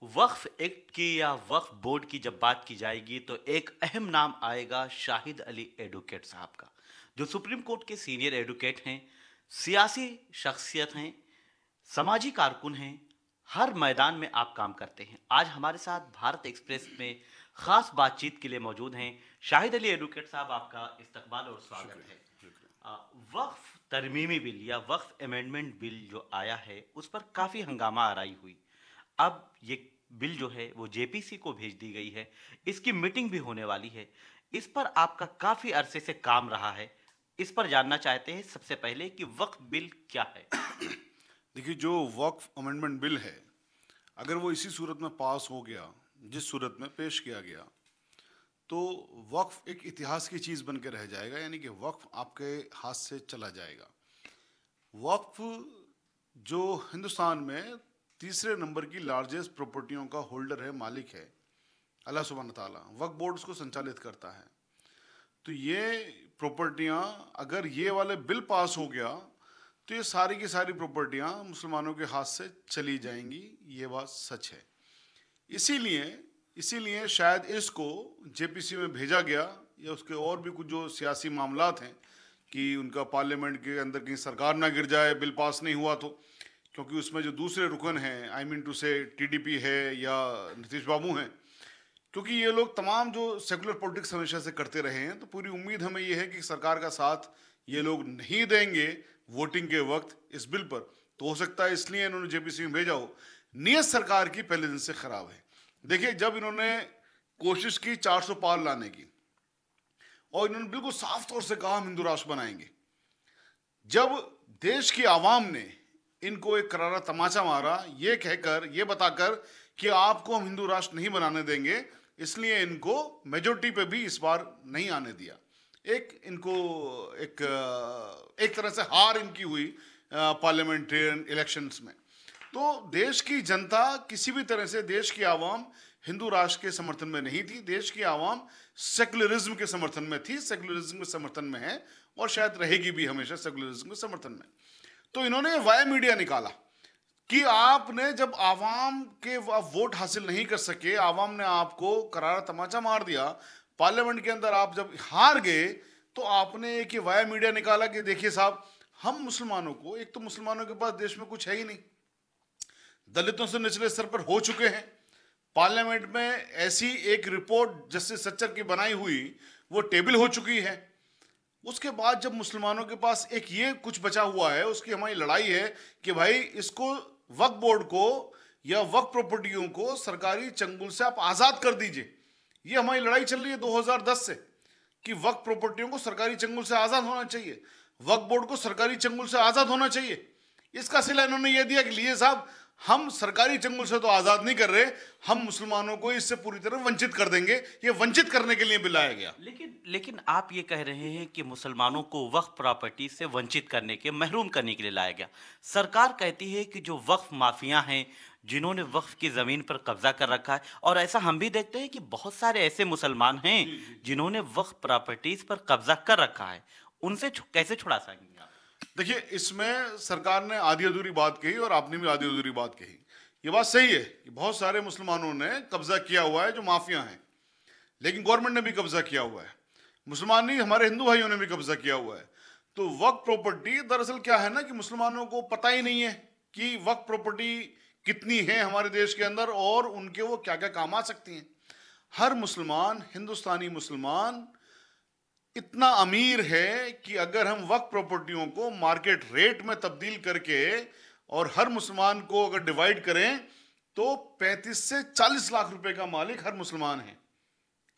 वक्फ act की या वक्फ board की जब बात की जाएगी तो एक अहम नाम आएगा शाहिद अली एडवोकेट साहब का, जो सुप्रीम कोर्ट के सीनियर एडवोकेट हैं, सियासी शख्सियत हैं, समाजी कारकुन हैं। हर मैदान में आप काम करते हैं। आज हमारे साथ भारत एक्सप्रेस में खास बातचीत के लिए मौजूद हैं शाहिद अली एडवोकेट साहब। आपका इस्तकबाल और स्वागत शुक्रिया, है। शुक्रिया। वक्फ तरमीमी बिल या वक्फ अमेंडमेंट बिल जो आया है उस पर काफ़ी हंगामा आराई हुई। अब ये बिल जो है वो जेपीसी को भेज दी गई है। इसकी मीटिंग भी होने वाली है। इस पर आपका काफ़ी अरसे से काम रहा है। इस पर जानना चाहते हैं सबसे पहले कि वक्फ बिल क्या है। देखिए, जो वक्फ अमेंडमेंट बिल है, अगर वो इसी सूरत में पास हो गया जिस सूरत में पेश किया गया, तो वक्फ एक इतिहास की चीज़ बन के रह जाएगा। यानी कि वक्फ आपके हाथ से चला जाएगा। वक्फ जो हिंदुस्तान में तीसरे नंबर की लार्जेस्ट प्रॉपर्टियों का होल्डर है, मालिक है, अल्लाह सुब्हान ताला वक्फ बोर्ड उसको संचालित करता है। तो ये प्रॉपर्टियां, अगर ये वाले बिल पास हो गया तो ये सारी की सारी प्रॉपर्टियां मुसलमानों के हाथ से चली जाएंगी। ये बात सच है। इसीलिए इसीलिए शायद इसको जेपीसी में भेजा गया, या उसके और भी कुछ जो सियासी मामलात हैं कि उनका पार्लियामेंट के अंदर कहीं सरकार ना गिर जाए, बिल पास नहीं हुआ तो। क्योंकि उसमें जो दूसरे रुकन हैं, आई मीन टू से टीडीपी है या नीतीश बाबू हैं, क्योंकि ये लोग तमाम जो सेकुलर पॉलिटिक्स हमेशा से करते रहे हैं, तो पूरी उम्मीद हमें ये है कि सरकार का साथ ये लोग नहीं देंगे वोटिंग के वक्त इस बिल पर। तो हो सकता है इसलिए इन्होंने जेपीसी में भेजा हो। नीयत सरकार की पहले दिन से खराब है। देखिए, जब इन्होंने कोशिश की 400 पार लाने की, और इन्होंने बिल्कुल साफ तौर से कहा हम हिंदू राष्ट्र बनाएंगे, जब देश की आवाम ने इनको एक करारा तमाचा मारा, ये कहकर, ये बताकर कि आपको हम हिंदू राष्ट्र नहीं बनाने देंगे, इसलिए इनको मेजोरिटी पे भी इस बार नहीं आने दिया। एक इनको एक तरह से हार इनकी हुई पार्लियामेंट्रियन इलेक्शंस में। तो देश की जनता किसी भी तरह से, देश की आवाम हिंदू राष्ट्र के समर्थन में नहीं थी। देश की आवाम सेकुलरिज्म के समर्थन में थी, सेकुलरिज्म के समर्थन में है, और शायद रहेगी भी हमेशा सेकुलरिज्म के समर्थन में। तो इन्होंने वाया मीडिया निकाला कि आपने जब आवाम के वोट हासिल नहीं कर सके, आवाम ने आपको करारा तमाचा मार दिया, पार्लियामेंट के अंदर आप जब हार गए, तो आपने एक ये वाया मीडिया निकाला कि देखिए साहब, हम मुसलमानों को, एक तो मुसलमानों के पास देश में कुछ है ही नहीं, दलितों से निचले स्तर पर हो चुके हैं। पार्लियामेंट में ऐसी एक रिपोर्ट जस्टिस सच्चर की बनाई हुई, वो टेबल हो चुकी है। उसके बाद जब मुसलमानों के पास एक ये कुछ बचा हुआ है, उसकी हमारी लड़ाई है कि भाई इसको, वक्फ बोर्ड को या वक्फ प्रॉपर्टियों को सरकारी चंगुल से आप आज़ाद कर दीजिए। ये हमारी लड़ाई चल रही है 2010 से कि वक्फ प्रॉपर्टियों को सरकारी चंगुल से आज़ाद होना चाहिए, वक्फ बोर्ड को सरकारी चंगुल से आज़ाद होना चाहिए। इसका सिला इन्होंने यह दिया कि लिए साहब, हम सरकारी चंगुल से तो आज़ाद नहीं कर रहे, हम मुसलमानों को इससे पूरी तरह वंचित कर देंगे। ये वंचित करने के लिए बिल आया गया। लेकिन आप ये कह रहे हैं कि मुसलमानों को वक्फ प्रॉपर्टी से वंचित करने के, महरूम करने के लिए लाया गया। सरकार कहती है कि जो वक्फ माफिया हैं, जिन्होंने वक्फ की ज़मीन पर कब्जा कर रखा है, और ऐसा हम भी देखते हैं कि बहुत सारे ऐसे मुसलमान हैं जिन्होंने वक्फ प्रॉपर्टीज पर कब्जा कर रखा है, उनसे कैसे छुड़ा सकेंगे आप? देखिए, इसमें सरकार ने आधी अधूरी बात कही और आपने भी आधी अधूरी बात कही। ये बात सही है कि बहुत सारे मुसलमानों ने कब्जा किया हुआ है जो माफिया हैं, लेकिन गवर्नमेंट ने भी कब्जा किया हुआ है। मुसलमान नहीं, हमारे हिंदू भाइयों ने भी कब्जा किया हुआ है। तो वक्फ प्रॉपर्टी दरअसल क्या है ना, कि मुसलमानों को पता ही नहीं है कि वक्फ प्रॉपर्टी कितनी है हमारे देश के अंदर और उनके वो क्या क्या काम आ सकती हैं। हर मुसलमान, हिंदुस्तानी मुसलमान इतना अमीर है कि अगर हम वक्फ प्रॉपर्टियों को मार्केट रेट में तब्दील करके और हर मुसलमान को अगर डिवाइड करें, तो 35 से 40 लाख रुपए का मालिक हर मुसलमान है।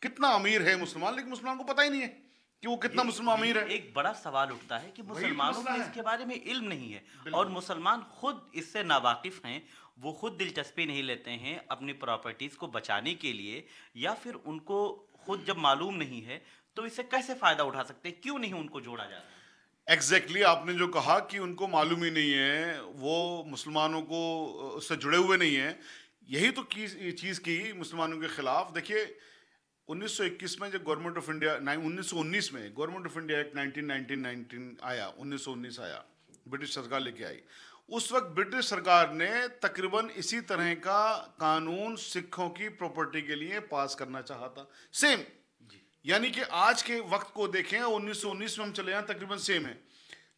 कितना अमीर है मुसलमान, लेकिन मुसलमान को पता ही नहीं है कि वो कितना मुसलमान अमीर है। एक बड़ा सवाल उठता है कि वही तो मुसलमानों मसला को है। इसके बारे में इल्म नहीं है, और बिल्कुल। मुसलमान खुद इससे नावाकिफ हैं। वो खुद दिलचस्पी नहीं लेते हैं अपनी प्रॉपर्टीज को बचाने के लिए, या फिर उनको खुद जब मालूम नहीं है तो इससे कैसे फायदा उठा सकते हैं? क्यों नहीं उनको जोड़ा जा रहा है? एग्जैक्टली आपने जो कहा कि उनको मालूम ही नहीं है, वो मुसलमानों को उससे जुड़े हुए नहीं है, यही तो चीज़ की मुसलमानों के खिलाफ। देखिए, 1921 में जब गवर्नमेंट ऑफ इंडिया, 1919 में गवर्नमेंट ऑफ इंडिया एक्ट 1919 आया, 1919 आया, ब्रिटिश सरकार लेके आई। उस वक्त ब्रिटिश सरकार ने तकरीबन इसी तरह का कानून सिखों की प्रॉपर्टी के लिए पास करना चाहा था, सेम। यानी कि आज के वक्त को देखें, 1919 में हम चले जाएं, तकरीबन सेम है।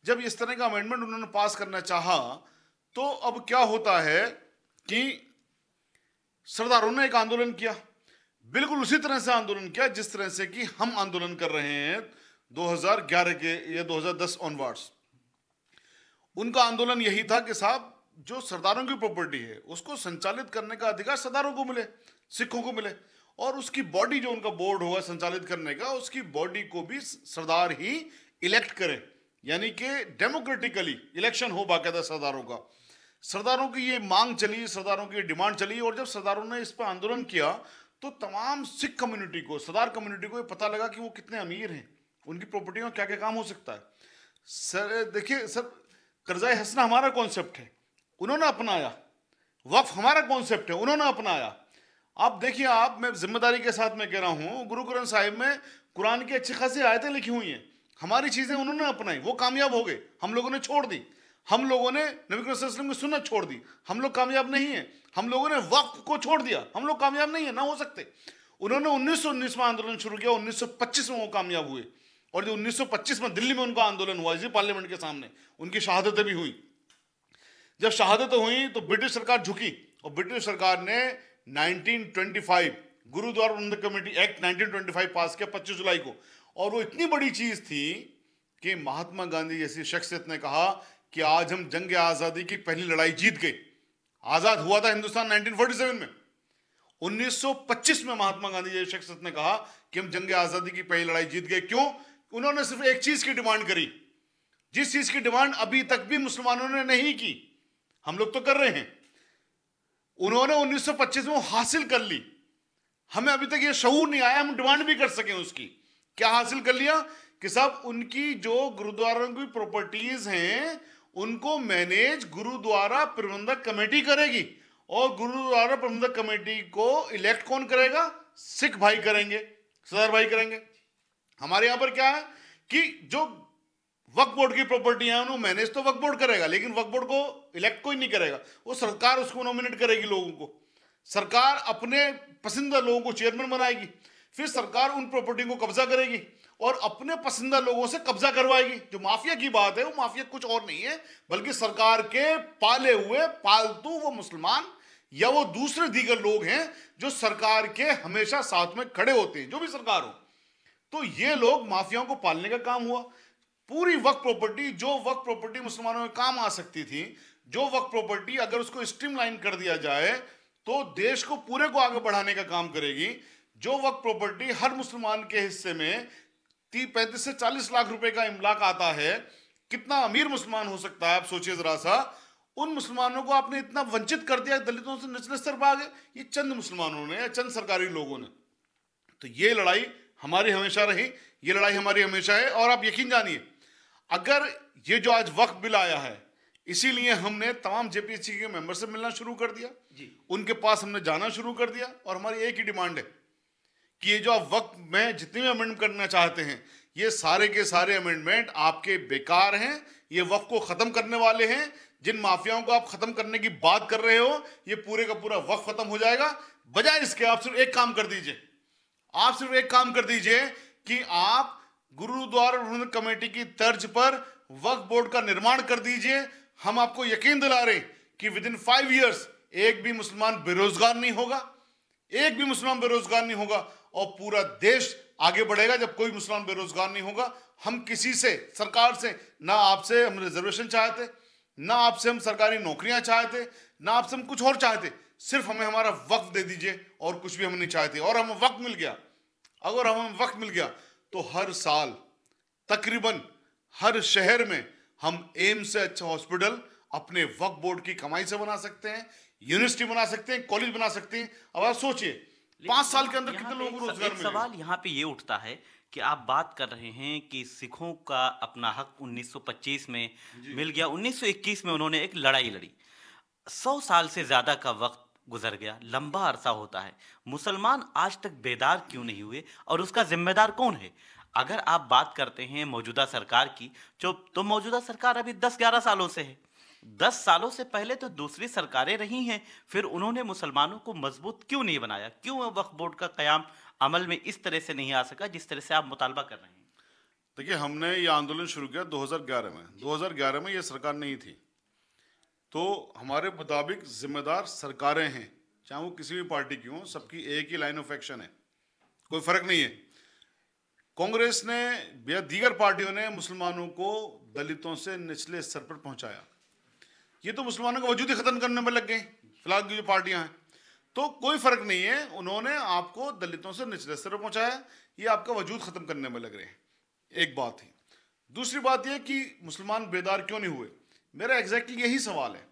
जब इस तरह का अमेंडमेंट उन्होंने पास करना चाहा, तो अब क्या होता है कि सरदारों ने एक आंदोलन किया, बिल्कुल उसी तरह से आंदोलन किया जिस तरह से कि हम आंदोलन कर रहे हैं 2011 के या 2010 ऑनवर्ड्स। उनका आंदोलन यही था कि साहब, जो सरदारों की प्रॉपर्टी है उसको संचालित करने का अधिकार सरदारों को मिले, सिखों को मिले, और उसकी बॉडी जो उनका बोर्ड होगा संचालित करने का, उसकी बॉडी को भी सरदार ही इलेक्ट करें, यानी कि डेमोक्रेटिकली इलेक्शन हो बाकायदा सरदारों का। सरदारों की ये मांग चली, सरदारों की डिमांड चली, और जब सरदारों ने इस पर आंदोलन किया तो तमाम सिख कम्युनिटी को, सरदार कम्युनिटी को ये पता लगा कि वो कितने अमीर हैं, उनकी प्रॉपर्टी में क्या क्या काम हो सकता है। सर देखिए सर, कर्जाए हंसना हमारा कॉन्सेप्ट है, उन्होंने अपनाया। वक्फ हमारा कॉन्सेप्ट है, उन्होंने अपनाया। आप देखिए, आप, मैं जिम्मेदारी के साथ मैं कह रहा हूँ, गुरु ग्रंथ साहिब में कुरान की अच्छी खासी आयतें लिखी हुई हैं, हमारी चीज़ें उन्होंने अपनाई, वो कामयाब हो गए, हम लोगों ने छोड़ दी। हम लोगों ने नबी करीम सल्लल्लाहु अलैहि वसल्लम की सुन्नत छोड़ दी, हम लोग कामयाब नहीं है। हम लोगों ने वक्फ को छोड़ दिया, हम लोग कामयाब नहीं है, ना हो सकते। उन्होंने 1919 में आंदोलन शुरू किया, 1925 में वो कामयाब हुए, और जो 1925 में दिल्ली में उनका आंदोलन हुआ, इसी पार्लियामेंट के सामने उनकी शहादतें भी हुई। जब शहादतें हुई तो ब्रिटिश सरकार झुकी, और ब्रिटिश सरकार ने 1925 गुरुद्वारा प्रबंधक कमेटी एक्ट 1925 पास किया 25 जुलाई को। और वो इतनी बड़ी चीज थी कि महात्मा गांधी जैसी शख्सियत ने कहा कि आज हम जंग आजादी की पहली लड़ाई जीत गए। आजाद हुआ था हिंदुस्तान 1947 में, 1925 में महात्मा गांधी जैसी शख्सियत ने कहा कि हम जंग आजादी की पहली लड़ाई जीत गए। क्यों? उन्होंने सिर्फ एक चीज की डिमांड करी, जिस चीज की डिमांड अभी तक भी मुसलमानों ने नहीं की, हम लोग तो कर रहे हैं। उन्होंने 1925 में हासिल कर ली, हमें अभी तक ये शऊर नहीं आया हम डिमांड भी कर सकें उसकी। क्या हासिल कर लिया कि साहब, उनकी जो गुरुद्वारों की प्रॉपर्टीज हैं उनको मैनेज गुरुद्वारा प्रबंधक कमेटी करेगी, और गुरुद्वारा प्रबंधक कमेटी को इलेक्ट कौन करेगा? सिख भाई करेंगे, सरदार भाई करेंगे। हमारे यहां पर क्या है कि जो वक्फ बोर्ड की प्रॉपर्टी है उन्होंने मैनेज तो वक्फ बोर्ड करेगा, लेकिन वक्फ बोर्ड को इलेक्ट कोई नहीं करेगा, वो सरकार उसको नॉमिनेट करेगी लोगों को। सरकार अपने पसंदीदा लोगों को चेयरमैन बनाएगी, फिर सरकार उन प्रॉपर्टी को कब्जा करेगी और अपने पसंदीदा लोगों से कब्जा करवाएगी। जो माफिया की बात है, वो माफिया कुछ और नहीं है, बल्कि सरकार के पाले हुए पालतू वो मुसलमान या वो दूसरे दीगर लोग हैं जो सरकार के हमेशा साथ में खड़े होते हैं, जो भी सरकार हो। तो ये लोग माफियाओं को पालने का काम हुआ। पूरी वक्फ प्रॉपर्टी, जो वक्फ प्रॉपर्टी मुसलमानों में काम आ सकती थी, जो वक्फ प्रॉपर्टी अगर उसको स्ट्रीमलाइन कर दिया जाए तो देश को पूरे को आगे बढ़ाने का काम करेगी। जो वक्फ प्रॉपर्टी हर मुसलमान के हिस्से में 35 से 40 लाख रुपए का इमलाक आता है, कितना अमीर मुसलमान हो सकता है, आप सोचिए जरा सा। उन मुसलमानों को आपने इतना वंचित कर दिया, दलितों से निचले स्तर पर आ गए ये चंद मुसलमानों ने या चंद सरकारी लोगों ने। तो ये लड़ाई हमारी हमेशा रही, ये लड़ाई हमारी हमेशा है। और आप यकीन जानिए, अगर ये जो आज वक्फ बिल आया है, इसीलिए हमने तमाम जेपीसी के मेंबर से मिलना शुरू कर दिया जी, उनके पास हमने जाना शुरू कर दिया, और हमारी एक ही डिमांड है कि ये जो आप वक्फ में जितने भी अमेंडमेंट करना चाहते हैं, ये सारे के सारे अमेंडमेंट आपके बेकार हैं, ये वक्फ को खत्म करने वाले हैं। जिन माफियाओं को आप खत्म करने की बात कर रहे हो, ये पूरे का पूरा वक्फ खत्म हो जाएगा। बजाय इसके आप सिर्फ एक काम कर दीजिए, आप सिर्फ एक काम कर दीजिए कि आप गुरुद्वारा प्रबंधक कमेटी की तर्ज पर वक्फ बोर्ड का निर्माण कर दीजिए। हम आपको यकीन दिला रहे हैं कि विद इन 5 years एक भी मुसलमान बेरोजगार नहीं होगा, एक भी मुसलमान बेरोजगार नहीं होगा, और पूरा देश आगे बढ़ेगा जब कोई मुसलमान बेरोजगार नहीं होगा। हम किसी से, सरकार से, ना आपसे हम रिजर्वेशन चाहते, ना आपसे हम सरकारी नौकरियां चाहते, ना आपसे हम कुछ और चाहते, सिर्फ हमें हमारा वक्त दे दीजिए, और कुछ भी हम नहीं चाहते। और हमें वक्त मिल गया, अगर हमें वक्त मिल गया तो हर साल तकरीबन हर शहर में हम एम्स से अच्छा हॉस्पिटल अपने वक्फ बोर्ड की कमाई से बना सकते हैं, यूनिवर्सिटी बना सकते हैं, कॉलेज बना सकते हैं। अब आप सोचिए 5 साल के अंदर कितने लोगों को रोजगार मिलेगा। सवाल यहाँ पे ये उठता है कि आप बात कर रहे हैं कि सिखों का अपना हक 1925 में मिल गया, 1921 में उन्होंने एक लड़ाई लड़ी, 100 साल से ज्यादा का वक्त गुजर गया, लंबा अरसा होता है। मुसलमान आज तक बेदार क्यों नहीं हुए, और उसका जिम्मेदार कौन है? अगर आप बात करते हैं मौजूदा सरकार की, तो मौजूदा सरकार अभी 10-11 सालों से है, 10 सालों से पहले तो दूसरी सरकारें रही हैं, फिर उन्होंने मुसलमानों को मजबूत क्यों नहीं बनाया? क्यों वक्फ बोर्ड का कयाम अमल में इस तरह से नहीं आ सका जिस तरह से आप मुतालबा कर रहे हैं? देखिए, हमने ये आंदोलन शुरू किया 2011 में। 2011 में ये सरकार नहीं थी, तो हमारे मुताबिक जिम्मेदार सरकारें हैं, चाहे वो किसी भी पार्टी की हों, सबकी एक ही लाइन ऑफ एक्शन है, कोई फर्क नहीं है। कांग्रेस ने या दीगर पार्टियों ने मुसलमानों को दलितों से निचले स्तर पर पहुंचाया। ये तो मुसलमानों का वजूद ही खत्म करने में लग गई फिलहाल की जो पार्टियां हैं। तो कोई फर्क नहीं है, उन्होंने आपको दलितों से निचले स्तर पर पहुंचाया, ये आपका वजूद खत्म करने में लग रहे हैं। एक बात है। दूसरी बात यह कि मुसलमान बेदार क्यों नहीं हुए, मेरा एग्जैक्टली यही सवाल है।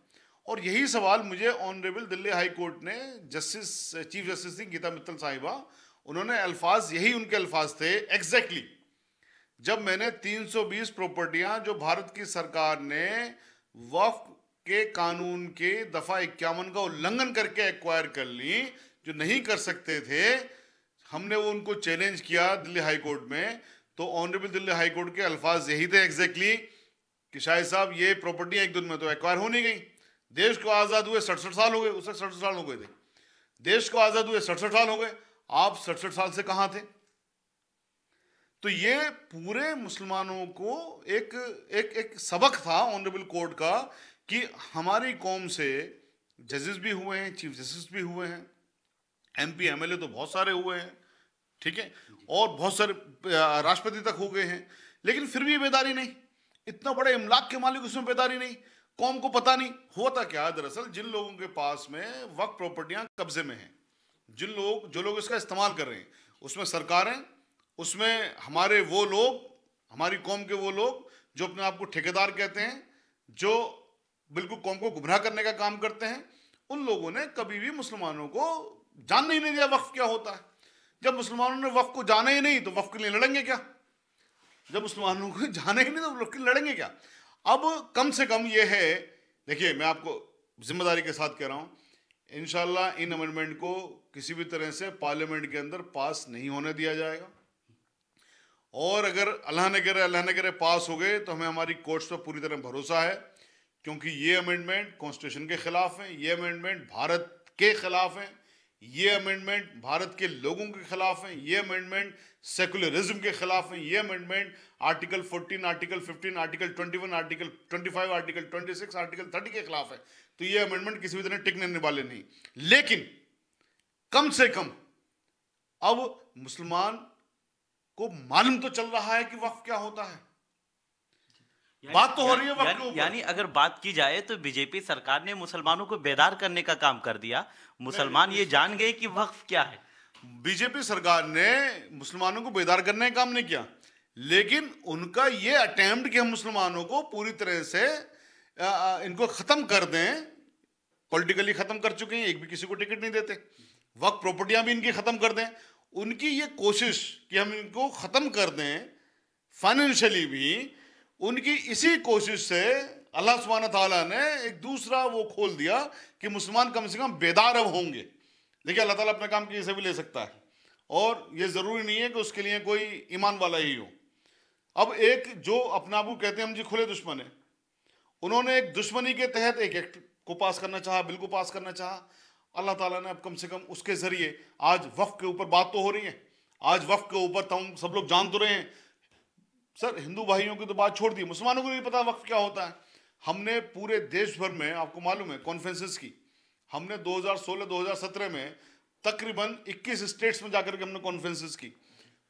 और यही सवाल मुझे ऑनरेबल दिल्ली हाई कोर्ट ने चीफ जस्टिस थी गीता मित्तल साहिबा, उन्होंने अल्फाज, यही उनके अल्फाज थे एग्जैक्टली, जब मैंने 320 प्रॉपर्टियां जो भारत की सरकार ने वक्फ के कानून के दफा 51 का उल्लंघन करके एक्वायर कर ली, जो नहीं कर सकते थे, हमने वो उनको चैलेंज किया दिल्ली हाई कोर्ट में, तो ऑनरेबल दिल्ली हाई कोर्ट के अल्फाज यही थे एग्जैक्टली कि शाहिद साहब ये प्रॉपर्टियां एक दिन में तो एक्वायर हो नहीं गई। देश को आज़ाद हुए 67 साल हो गए, उससे 67 साल हो गए थे, देश को आज़ाद हुए 67 साल हो गए, आप 67 साल से कहां थे? तो ये पूरे मुसलमानों को एक एक एक सबक था ऑनरेबल कोर्ट का कि हमारी कौम से जजेस भी हुए हैं, चीफ जस्टिस भी हुए हैं, एमपी एमएलए तो बहुत सारे हुए हैं, ठीक है, और बहुत सारे राष्ट्रपति तक हो गए हैं, लेकिन फिर भी बेदारी नहीं। इतना बड़े इमलाक के मालिक, उसमें बेदारी नहीं, कौम को पता नहीं होता क्या है। दरअसल जिन लोगों के पास में वक्फ प्रॉपर्टियां कब्जे में हैं, जो लोग इसका इस्तेमाल कर रहे हैं, उसमें सरकारें, उसमें हमारे वो लोग, हमारी कौम के वो लोग जो अपने आप को ठेकेदार कहते हैं, जो बिल्कुल कौम को गुमराह करने का काम करते हैं, उन लोगों ने कभी भी मुसलमानों को जानने ही नहीं दिया वक्फ क्या होता है। जब मुसलमानों ने वक्फ को जाना ही नहीं तो वक्फ के लिए लड़ेंगे क्या? जब मुसलमानों को जाने ही नहीं तो वक्फ के लिए लड़ेंगे क्या? अब कम से कम ये है, देखिए मैं आपको जिम्मेदारी के साथ कह रहा हूं, इंशाल्लाह इन अमेंडमेंट को किसी भी तरह से पार्लियामेंट के अंदर पास नहीं होने दिया जाएगा, और अगर अल्लाह न करे पास हो गए तो हमें हमारी कोर्ट्स पर पूरी तरह भरोसा है, क्योंकि ये अमेंडमेंट कॉन्स्टिट्यूशन के खिलाफ है, ये अमेंडमेंट भारत के खिलाफ है, ये अमेंडमेंट भारत के लोगों के खिलाफ है, ये अमेंडमेंट सेकुलरिज्म के खिलाफ है, ये amendment article 14, article 15, article 21, article 25, article 26, article 30 के खिलाफ है। तो ये अमेंडमेंट किसी भी तरह टिकने वाले नहीं। लेकिन कम से कम अब मुसलमान को मालूम तो चल रहा है कि वक्फ क्या होता है, बात तो हो रही है वक्फ के ऊपर। यानी अगर बात की जाए तो बीजेपी सरकार ने मुसलमानों को बेदार करने का काम कर दिया, मुसलमान ये जान गए कि वक्फ क्या है। बीजेपी सरकार ने मुसलमानों को बेदार करने का काम नहीं किया, लेकिन उनका ये अटेम्प्ट कि हम मुसलमानों को पूरी तरह से इनको खत्म कर दें, पॉलिटिकली खत्म कर चुके हैं, एक भी किसी को टिकट नहीं देते, वक्त प्रॉपर्टियां भी इनकी खत्म कर दें, उनकी ये कोशिश कि हम इनको खत्म कर दें फाइनेंशियली भी, उनकी इसी कोशिश से अल्लाह सुब्हान ताला ने एक दूसरा वो खोल दिया कि मुसलमान कम से कम बेदार अब होंगे। देखिए अल्लाह ताला अपने काम की से भी ले सकता है, और ये ज़रूरी नहीं है कि उसके लिए कोई ईमान वाला ही हो। अब एक जो अपना आप को कहते हैं हम जी खुले दुश्मन है, उन्होंने एक दुश्मनी के तहत एक एक्ट को पास करना चाहा, बिल को पास करना चाहा, अल्लाह ताला ने अब कम से कम उसके ज़रिए आज वक्फ के ऊपर बात तो हो रही है, आज वक्फ के ऊपर तो हम सब लोग जान तो रहे हैं। सर हिंदू भाइयों की तो बात छोड़ दी, मुसलमानों को नहीं पता वक्फ क्या होता है। हमने पूरे देश भर में, आपको मालूम है, कॉन्फ्रेंसेस की हमने 2016-2017 में तकरीबन 21 स्टेट्स में जाकर के हमने कॉन्फ्रेंसेस की,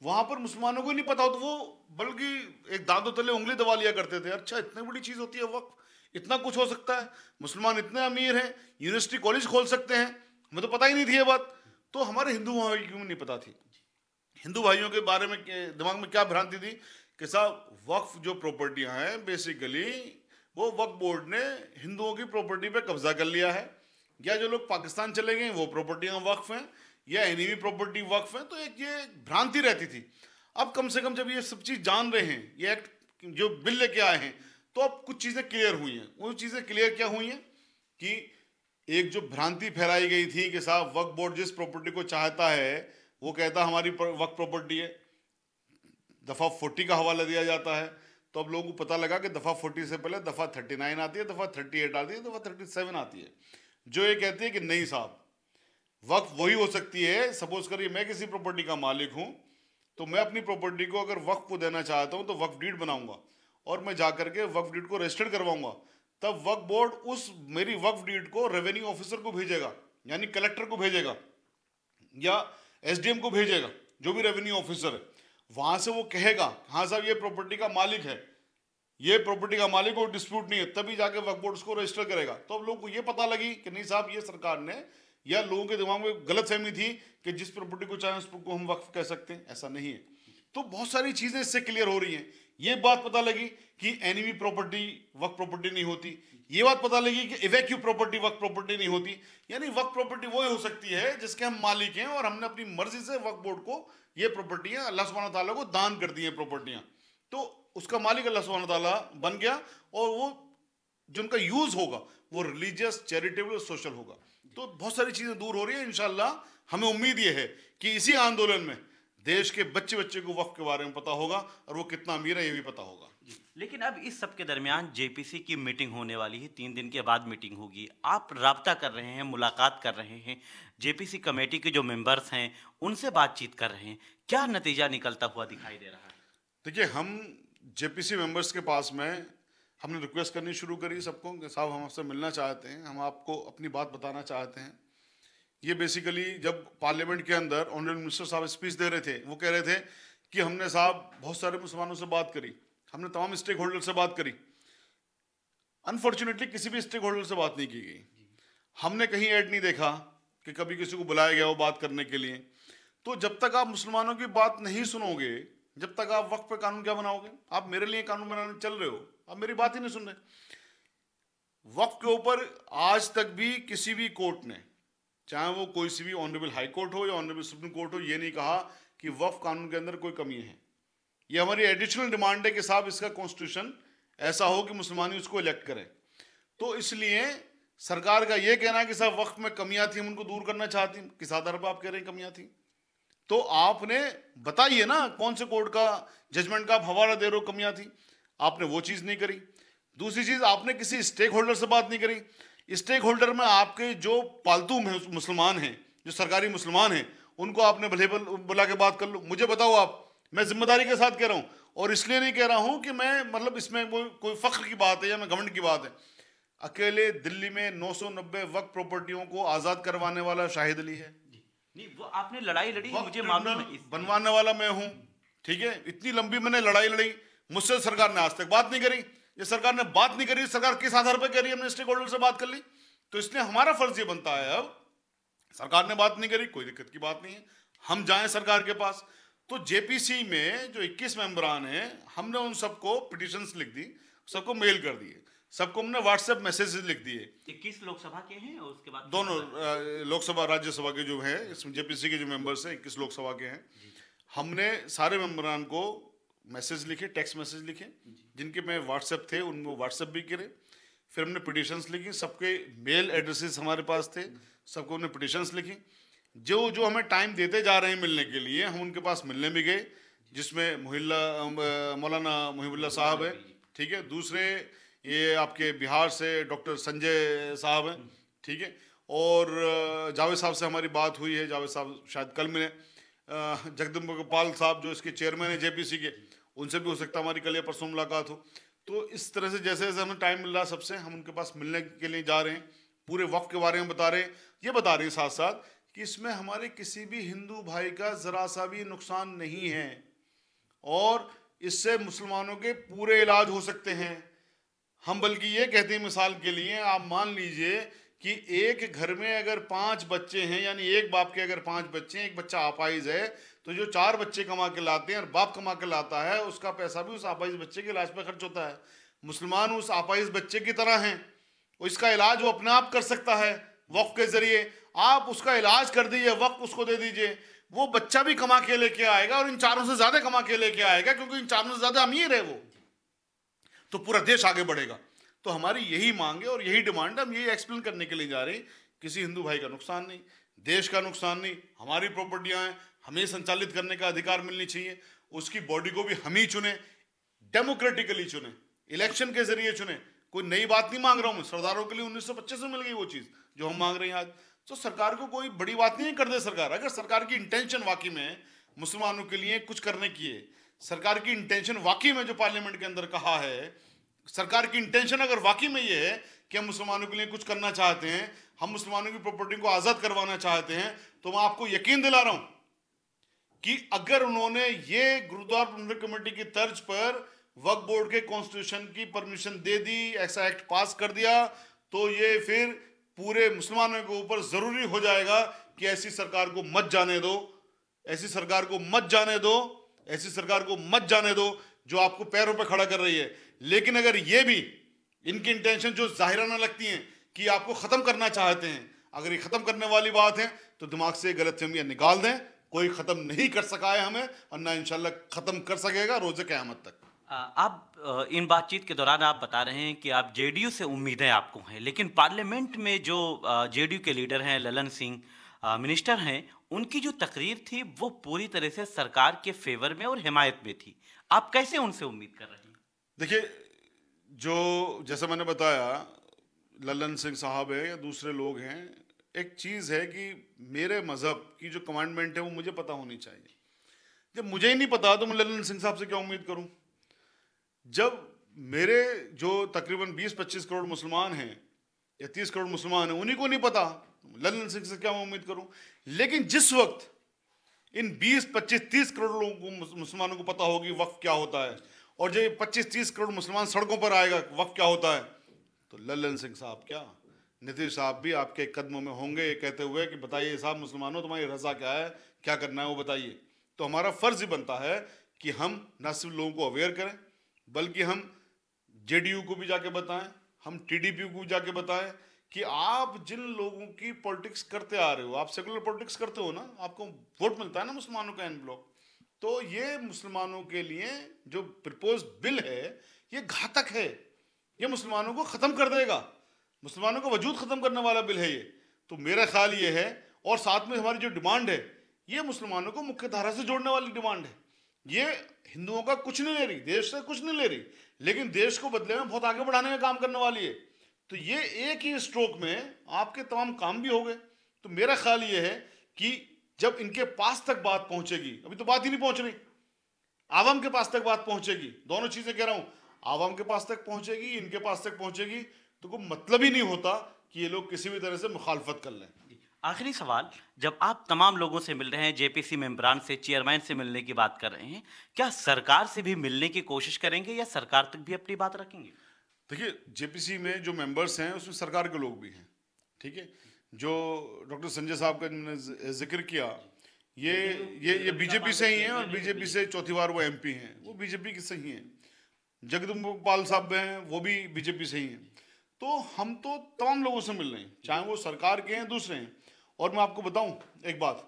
वहां पर मुसलमानों को नहीं पता हो तो वो बल्कि एक दादो तले उंगली दबा लिया करते थे, अच्छा इतनी बड़ी चीज़ होती है वक्फ, इतना कुछ हो सकता है, मुसलमान इतने अमीर हैं, यूनिवर्सिटी कॉलेज खोल सकते हैं, हमें तो पता ही नहीं थी ये बात। तो हमारे हिंदू भाइयों को नहीं पता थी। हिंदू भाइयों के बारे में दिमाग में क्या भ्रांति थी कि साहब वक्फ जो प्रॉपर्टियां हैं बेसिकली वो वक्फ बोर्ड ने हिंदुओं की प्रॉपर्टी पे कब्जा कर लिया है, या जो लोग पाकिस्तान चले गए वो प्रॉपर्टियां वक्फ हैं, या एनी भी प्रॉपर्टी वक्फ है। तो एक ये भ्रांति रहती थी। अब कम से कम जब ये सब चीज़ जान रहे हैं, ये एक्ट जो बिल लेके आए हैं, तो अब कुछ चीज़ें क्लियर हुई हैं। वो चीज़ें क्लियर क्या हुई हैं कि एक जो भ्रांति फैलाई गई थी कि साहब वक्फ बोर्ड जिस प्रॉपर्टी को चाहता है वो कहता हमारी वक्फ प्रॉपर्टी है, दफ़ा 40 का हवाला दिया जाता है, तो अब लोगों को पता लगा कि दफ़ा 40 से पहले दफ़ा 39 आती है, दफ़ा 38 आती है, दफ़ा 37 आती है, जो ये कहती है कि नहीं साहब, वक्फ वही हो सकती है। सपोज करिए मैं किसी प्रॉपर्टी का मालिक हूं, तो मैं अपनी प्रॉपर्टी को अगर वक्फ को देना चाहता हूं तो वक्फ डीड बनाऊंगा और मैं जाकर के वक्फ डीड को रजिस्टर्ड करवाऊंगा। तब वक्फ बोर्ड उस मेरी वक्फ डीड को रेवेन्यू ऑफिसर को भेजेगा, यानी कलेक्टर को भेजेगा या एसडीएम को भेजेगा, जो भी रेवेन्यू ऑफिसर है। वहां से वो कहेगा हाँ साहब ये प्रॉपर्टी का मालिक है, ये प्रॉपर्टी का मालिक कोई डिस्प्यूट नहीं है, तभी जाके वक्फ बोर्ड उसको रजिस्टर करेगा। तो अब लोगों को ये पता लगी कि नहीं साहब, ये सरकार ने या लोगों के दिमाग में गलतफहमी थी कि जिस प्रॉपर्टी को चाहे उसको हम वक्फ कह सकते हैं, ऐसा नहीं है। तो बहुत सारी चीजें इससे क्लियर हो रही हैं। ये बात पता लगी कि एनिमी प्रॉपर्टी वक्फ प्रॉपर्टी नहीं होती, ये बात पता लगी कि इवैक्यू प्रॉपर्टी वक्फ प्रॉपर्टी नहीं होती। यानी वक्फ प्रॉपर्टी वो हो सकती है जिसके हम मालिक हैं और हमने अपनी मर्जी से वक्फ बोर्ड को ये प्रॉपर्टियां अल्लाह सुब्हानहू ताला को दान कर दी हैं प्रॉपर्टियां, तो उसका मालिक अल्लाह सुब्हानहू ताला बन गया और वो जिनका यूज होगा वो रिलीजियस, चैरिटेबल, सोशल होगा। तो बहुत सारी चीजें दूर हो रही है इंशाल्लाह। हमें उम्मीद ये है कि इसी आंदोलन में देश के बच्चे बच्चे को वक्फ के बारे में पता होगा और वो कितना अमीर है ये भी पता होगा। लेकिन अब इस सब के दरमियान जेपीसी की मीटिंग होने वाली है, 3 दिन के बाद मीटिंग होगी। आप राब्ता कर रहे हैं, मुलाकात कर रहे हैं, जेपीसी कमेटी के जो मेंबर्स हैं उनसे बातचीत कर रहे हैं, क्या नतीजा निकलता हुआ दिखाई दे रहा है? देखिए, हम जेपीसी मेंबर्स के पास में हमने रिक्वेस्ट करनी शुरू करी सबको कि साहब हम आपसे मिलना चाहते हैं, हम आपको अपनी बात बताना चाहते हैं। ये बेसिकली जब पार्लियामेंट के अंदर ऑनरेबल मिनिस्टर साहब स्पीच दे रहे थे, वो कह रहे थे कि हमने साहब बहुत सारे मुसलमानों से बात करी, हमने तमाम स्टेक होल्डर से बात करी। अनफॉर्चुनेटली किसी भी स्टेक होल्डर से बात नहीं की गई। हमने कहीं ऐड नहीं देखा कि कभी किसी को बुलाया गया हो बात करने के लिए। तो जब तक आप मुसलमानों की बात नहीं सुनोगे, जब तक आप वक्त पे कानून क्या बनाओगे? आप मेरे लिए कानून बनाने चल रहे हो, आप मेरी बात ही नहीं सुन रहे। वक्त के ऊपर आज तक भी किसी भी कोर्ट ने, चाहे वो कोई सी भी ऑनरेबल हाई कोर्ट हो या ऑनरेबल सुप्रीम कोर्ट हो, ये नहीं कहा कि वक्फ कानून के अंदर कोई कमी है। ये हमारी एडिशनल डिमांड है कि साहब इसका कॉन्स्टिट्यूशन ऐसा हो कि मुसलमान उसको इलेक्ट करें। तो इसलिए सरकार का ये कहना है कि साहब वक्फ में कमियां थी, हम उनको दूर करना चाहती, किस आधार पर आप कह रहे हैं कमियां थी? तो आपने बताइए ना कौन से कोर्ट का जजमेंट का आप हवाला दे रहे हो कमियां थी। आपने वो चीज नहीं करी। दूसरी चीज, आपने किसी स्टेक होल्डर से बात नहीं करी। स्टेक होल्डर में आपके जो पालतू मुसलमान हैं, जो सरकारी मुसलमान हैं, उनको आपने भले बुला के बात कर लो। मुझे बताओ आप, मैं जिम्मेदारी के साथ कह रहा हूं और इसलिए नहीं कह रहा हूं कि मैं मतलब इसमें कोई फख्र की बात है या मैं घमंड की बात है। अकेले दिल्ली में 990 वक्फ प्रॉपर्टियों को आजाद करवाने वाला शाहिद अली है। नहीं, वो आपने लड़ाई लड़ी, मुझे मालूम है। बनवाने वाला मैं हूं, ठीक है। इतनी लंबी मैंने लड़ाई लड़ी, मुझसे सरकार ने आज तक बात नहीं करी। ये सरकार ने बात नहीं करी, सरकार किस आधार पर कह रही है हमने स्टेक होल्डर से बात कर ली? तो इसलिए हमारा फर्ज ये बनता है, अब सरकार ने बात नहीं करी, कोई दिक्कत की बात नहीं है, हम जाएं सरकार के पास। तो जेपीसी में जो 21 मेंबरान हैं, हमने उन सबको पिटिशंस लिख दी, सबको मेल कर दिए, सबको हमने व्हाट्सएप मैसेजेस लिख दिए। 21 लोकसभा के हैं और उसके बाद दोनों लोकसभा राज्यसभा के जो हैं, इसमें जेपीसी के जो मेंबर्स हैं 21 लोकसभा के हैं। हमने सारे मेंबरान को मैसेज लिखे, टेक्स्ट मैसेज लिखे, जिनके में व्हाट्सएप थे उनको व्हाट्सएप भी करे। फिर हमने पिटिशंस लिखी, सबके मेल एड्रेसेस हमारे पास थे, सबको हमने पिटिशंस लिखी। जो जो हमें टाइम देते जा रहे हैं मिलने के लिए, हम उनके पास मिलने भी गए, जिसमें मौलाना मुहिबुल्लाह साहब है, ठीक है। दूसरे ये आपके बिहार से डॉक्टर संजय साहब हैं, ठीक है। और जावेद साहब से हमारी बात हुई है, जावेद साहब शायद कल मिले। जगदम्ब गोपाल साहब जो इसके चेयरमैन है जेपीसी के, उनसे भी हो सकता है हमारी कल या परसों मुलाकात हो। तो इस तरह से जैसे जैसे हमें टाइम मिल रहा है सबसे, हम उनके पास मिलने के लिए जा रहे हैं, पूरे वक्त के बारे में बता रहे हैं। ये बता रहे हैं साथ साथ कि इसमें हमारे किसी भी हिंदू भाई का जरा सा भी नुकसान नहीं है और इससे मुसलमानों के पूरे इलाज हो सकते हैं। हम बल्कि ये कहते हैं, मिसाल के लिए आप मान लीजिए कि एक घर में अगर 5 बच्चे हैं, यानी एक बाप के अगर 5 बच्चे हैं, एक बच्चा अपाहिज है, तो जो 4 बच्चे कमा के लाते हैं और बाप कमा के लाता है, उसका पैसा भी उस अपाहिज बच्चे के इलाज पर खर्च होता है। मुसलमान उस अपाहिज बच्चे की तरह हैं, इसका इलाज वो अपने आप कर सकता है वक्फ के जरिए। आप उसका इलाज कर दीजिए, वक्फ उसको दे दीजिए, वो बच्चा भी कमा के लेके आएगा और इन 4 से ज्यादा कमा के लेके आएगा, क्योंकि इन 4 से ज्यादा अमीर है वो, तो पूरा देश आगे बढ़ेगा। तो हमारी यही मांग है और यही डिमांड है, हम यही एक्सप्लेन करने के लिए जा रहे हैं। किसी हिंदू भाई का नुकसान नहीं, देश का नुकसान नहीं, हमारी प्रॉपर्टियां हैं, हमें संचालित करने का अधिकार मिलनी चाहिए, उसकी बॉडी को भी हम ही चुने। डेमोक्रेटिकली चुने, इलेक्शन के जरिए चुने। कोई नई बात नहीं मांग रहा हूं मैं, सरदारों के लिए 1925 में मिल गई वो चीज जो हम मांग रहे हैं आज। तो सरकार को कोई बड़ी बात नहीं कर दे सरकार। अगर सरकार की इंटेंशन वाकई में मुसलमानों के लिए कुछ करने की है, सरकार की इंटेंशन वाकई में जो पार्लियामेंट के अंदर कहा है, सरकार की इंटेंशन अगर वाकई में ये है कि हम मुसलमानों के लिए कुछ करना चाहते हैं, हम मुसलमानों की प्रॉपर्टी को आज़ाद करवाना चाहते हैं, तो मैं आपको यकीन दिला रहा हूं कि अगर उन्होंने ये गुरुद्वारा प्रबंधक कमेटी की तर्ज पर वक्फ बोर्ड के कॉन्स्टिट्यूशन की परमिशन दे दी, ऐसा एक्ट पास कर दिया, तो ये फिर पूरे मुसलमानों के ऊपर जरूरी हो जाएगा कि ऐसी सरकार को मत जाने दो, ऐसी सरकार को मत जाने दो, ऐसी सरकार को मत जाने दो जो आपको पैरों पर खड़ा कर रही है। लेकिन अगर ये भी इनकी इंटेंशन जो जाहिराना लगती हैं कि आपको खत्म करना चाहते हैं, अगर ये खत्म करने वाली बात है तो दिमाग से गलतफहमियां निकाल दें। कोई खत्म नहीं कर सका है हमें, और ना इंशाल्लाह खत्म कर सकेगा रोज़े क़यामत तक। आप इन बातचीत के दौरान आप बता रहे हैं कि आप जेडीयू से उम्मीदें आपको हैं, लेकिन पार्लियामेंट में जो जेडीयू के लीडर हैं ललन सिंह मिनिस्टर हैं, उनकी जो तकरीर थी वो पूरी तरह से सरकार के फेवर में और हिमायत में थी। आप कैसे उनसे उम्मीद कर रहे हैं? देखिए, जो जैसा मैंने बताया ललन सिंह साहब है या दूसरे लोग हैं, एक चीज़ है कि मेरे मज़हब की जो कमांडमेंट है वो मुझे पता होनी चाहिए। जब मुझे ही नहीं पता तो मैं ललन सिंह साहब से क्या उम्मीद करूं? जब मेरे जो तकरीबन 20-25 करोड़ मुसलमान हैं या 30 करोड़ मुसलमान हैं, उन्हीं को नहीं पता, ललन सिंह से क्या मैं उम्मीद करूं? लेकिन जिस वक्त इन 20-25-30 करोड़ लोगों को, मुसलमानों को पता होगी वक्फ क्या होता है, और जब 25-30 करोड़ मुसलमान सड़कों पर आएगा वक्फ क्या होता है, तो ललन सिंह साहब क्या, नीतीश साहब भी आपके कदमों में होंगे ये कहते हुए कि बताइए साहब मुसलमानों तुम्हारी रजा क्या है, क्या करना है वो बताइए। तो हमारा फ़र्ज़ ही बनता है कि हम न सिर्फ लोगों को अवेयर करें, बल्कि हम जेडीयू को भी जाके बताएं, हम टीडीपी को भी जाके बताएं कि आप जिन लोगों की पॉलिटिक्स करते आ रहे हो, आप सेकुलर पॉलिटिक्स करते हो ना, आपको वोट मिलता है ना मुसलमानों का एन ब्लॉक, तो ये मुसलमानों के लिए जो प्रपोज बिल है ये घातक है, ये मुसलमानों को ख़त्म कर देगा, मुसलमानों का वजूद ख़त्म करने वाला बिल है ये। तो मेरा ख्याल ये है, और साथ में हमारी जो डिमांड है ये मुसलमानों को मुख्य धारा से जोड़ने वाली डिमांड है। ये हिंदुओं का कुछ नहीं ले रही, देश से कुछ नहीं ले रही, लेकिन देश को बदले में बहुत आगे बढ़ाने का काम करने वाली है। तो ये एक ही स्ट्रोक में आपके तमाम काम भी हो गए। तो मेरा ख्याल ये है कि जब इनके पास तक बात पहुंचेगी, अभी तो बात ही नहीं पहुंच रही, आवाम के पास तक बात पहुंचेगी, दोनों चीजें कह रहा हूं, आवाम के पास तक पहुंचेगी, इनके पास तक पहुंचेगी, तो कोई मतलब ही नहीं होता कि ये लोग किसी भी तरह से मुखालफत कर लें। आखिरी सवाल, जब आप तमाम लोगों से मिल रहे हैं, जेपीसी मेंबरान से, चेयरमैन से मिलने की बात कर रहे हैं, क्या सरकार से भी मिलने की कोशिश करेंगे या सरकार तक भी अपनी बात रखेंगे? देखिए, जेपीसी में जो मेंबर्स हैं उसमें सरकार के लोग भी हैं, ठीक है। जो डॉक्टर संजय साहब का मैंने जिक्र किया, ये बीजेपी से ही हैं, और बीजेपी से चौथी बार वो एमपी हैं, वो बीजेपी के से ही हैं। जगदम्ब पाल साहब हैं, वो भी बीजेपी से ही हैं। तो हम तो तमाम लोगों से मिल रहे हैं, चाहे वो सरकार के हैं, दूसरे हैं। और मैं आपको बताऊं एक बात,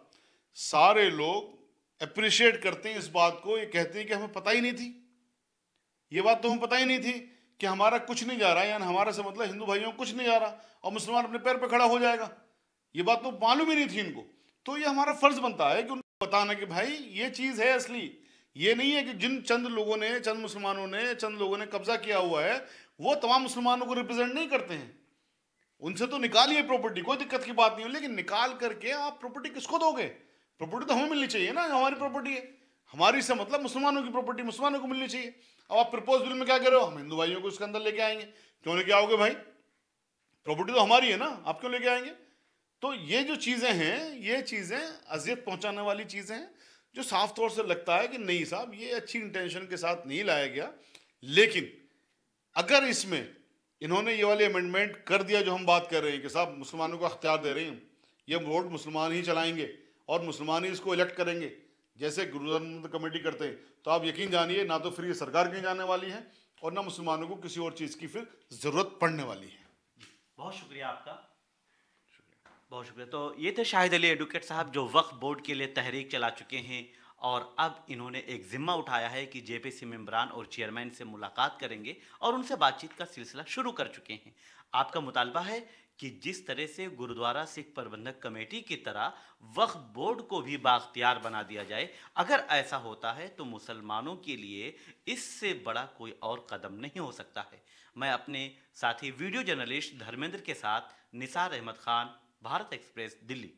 सारे लोग अप्रिशिएट करते हैं इस बात को, ये कहते हैं कि हमें पता ही नहीं थी, ये बात तो हमें पता ही नहीं थी कि हमारा कुछ नहीं जा रहा है, यानी हमारा से मतलब हिंदू भाइयों को कुछ नहीं जा रहा और मुसलमान अपने पैर पर खड़ा हो जाएगा, ये बात तो मालूम ही नहीं थी इनको। तो ये हमारा फर्ज बनता है कि उनको बताना कि भाई ये चीज़ है असली, ये नहीं है कि जिन चंद लोगों ने, चंद मुसलमानों ने, चंद लोगों ने कब्जा किया हुआ है, वो तमाम मुसलमानों को रिप्रेजेंट नहीं करते हैं। उनसे तो निकालिए प्रॉपर्टी, कोई दिक्कत की बात नहीं हो, लेकिन निकाल करके आप प्रॉपर्टी किसको दोगे? प्रॉपर्टी तो हमें मिलनी चाहिए ना, हमारी प्रॉपर्टी है, हमारी से मतलब मुसलमानों की प्रॉपर्टी मुसलमानों को मिलनी चाहिए। अब आप प्रपोज बिल में क्या कह रहे हो, हम हिंदू भाइयों को इसके अंदर लेके आएंगे? क्यों लेके आओगे भाई, प्रॉपर्टी तो हमारी है ना, आप क्यों लेके आएंगे? तो ये जो चीज़ें हैं, ये चीज़ें अजियत पहुंचाने वाली चीज़ें हैं, जो साफ तौर से लगता है कि नहीं साहब ये अच्छी इंटेंशन के साथ नहीं लाया गया। लेकिन अगर इसमें इन्होंने ये वाली अमेंडमेंट कर दिया जो हम बात कर रहे हैं कि साहब मुसलमानों को अख्तियार दे रहे हैं, ये वोट मुसलमान ही चलाएंगे और मुसलमान ही इसको इलेक्ट करेंगे जैसे गुरुद्वारा कमेटी करते हैं, तो आप यकीन जानिए ना तो फिर ये सरकार कहीं जाने वाली है और ना मुसलमानों को किसी और चीज़ की फिर ज़रूरत पड़ने वाली है। बहुत शुक्रिया आपका, बहुत शुक्रिया। तो ये थे शाहिद अली एडवोकेट साहब, जो वक्फ बोर्ड के लिए तहरीक चला चुके हैं और अब इन्होंने एक जिम्मा उठाया है कि जेपीसी मेंबरान और चेयरमैन से मुलाकात करेंगे और उनसे बातचीत का सिलसिला शुरू कर चुके हैं। आपका मुतालबा है कि जिस तरह से गुरुद्वारा सिख प्रबंधक कमेटी की तरह वक्फ बोर्ड को भी बाख्तियार बना दिया जाए, अगर ऐसा होता है तो मुसलमानों के लिए इससे बड़ा कोई और कदम नहीं हो सकता है। मैं अपने साथी वीडियो जर्नलिस्ट धर्मेंद्र के साथ निसार अहमद खान, भारत एक्सप्रेस, दिल्ली।